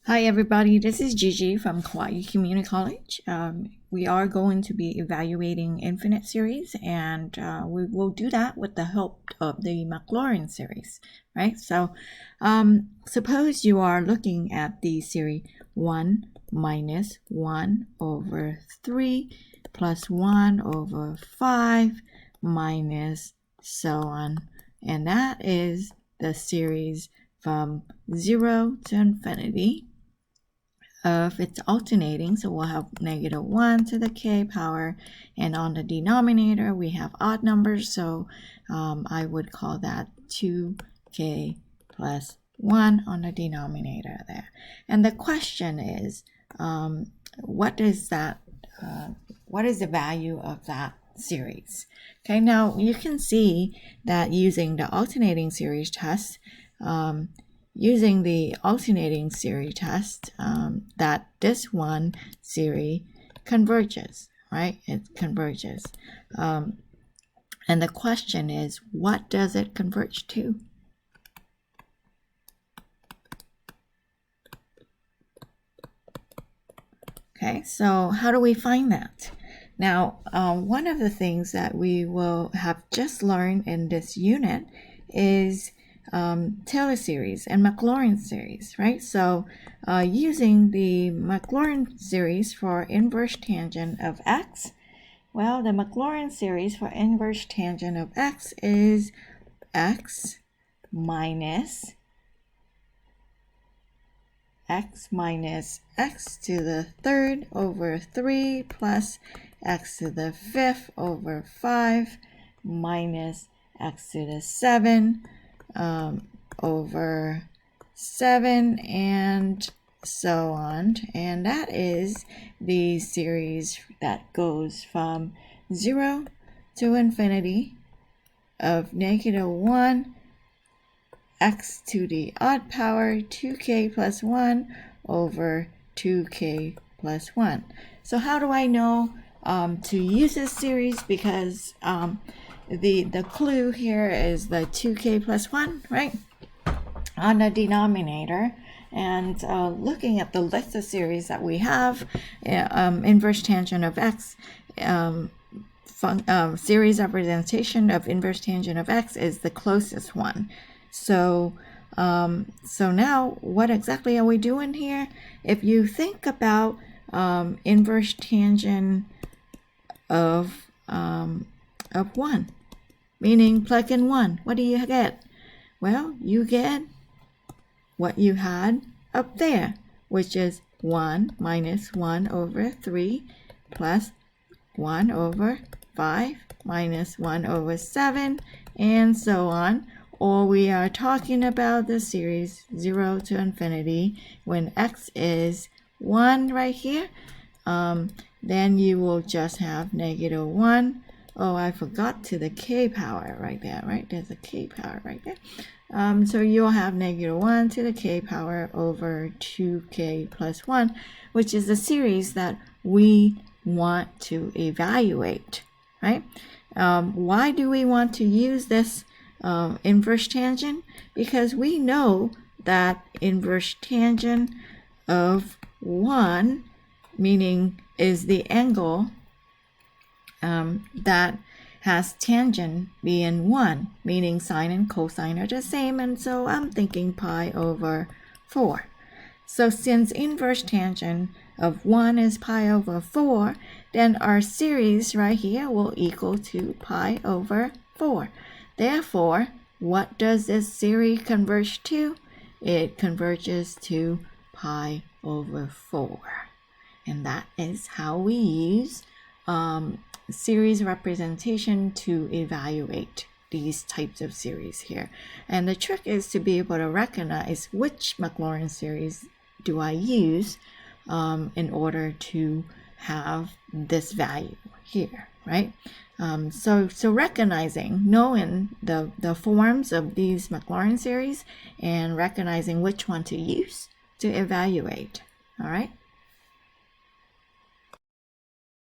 Hi everybody, this is Gigi from Kauai Community College. We are going to be evaluating infinite series, and we will do that with the help of the Maclaurin series, right? So suppose you are looking at the series 1 minus 1 over 3 plus 1 over 5 minus so on, and that is the series from 0 to infinity. If it's alternating, so we'll have negative 1 to the k power, and on the denominator we have odd numbers, so I would call that 2k plus 1 on the denominator there. And the question is, what is the value of that series? Okay, now you can see that using the alternating series test, that this one series converges, right? It converges. And the question is, what does it converge to? Okay, so how do we find that? Now, one of the things that we will have just learned in this unit is Taylor series and Maclaurin series, right? So using the Maclaurin series for inverse tangent of x, well, the Maclaurin series for inverse tangent of x is x minus x to the third over 3 plus x to the fifth over 5 minus x to the 7 over 7 and so on. And that is the series that goes from 0 to infinity of negative 1 x to the odd power 2k plus 1 over 2k plus 1. So how do I know to use this series? Because the clue here is the 2k plus 1, right, on the denominator. And looking at the list of series that we have, inverse tangent of x, series representation of inverse tangent of x is the closest one. So now what exactly are we doing here? If you think about inverse tangent of 1, meaning plug in 1, what do you get? Well, you get what you had up there, which is 1 minus 1 over 3 plus 1 over 5 minus 1 over 7, and so on. Or we are talking about the series 0 to infinity when x is 1 right here. Then you will just have negative 1. Oh, I forgot to the k power right there, right? There's a k power right there. So you'll have negative 1 to the k power over 2k plus 1, which is the series that we want to evaluate, right? Why do we want to use this inverse tangent? Because we know that inverse tangent of 1, meaning is the angle that has tangent being 1, meaning sine and cosine are the same, and so I'm thinking pi over 4. So since inverse tangent of 1 is pi over 4, then our series right here will equal to pi over 4. Therefore, what does this series converge to? It converges to pi over 4. And that is how we use series representation to evaluate these types of series here. And the trick is to be able to recognize which Maclaurin series do I use in order to have this value here, right? So recognizing, knowing the forms of these Maclaurin series and recognizing which one to use to evaluate, all right?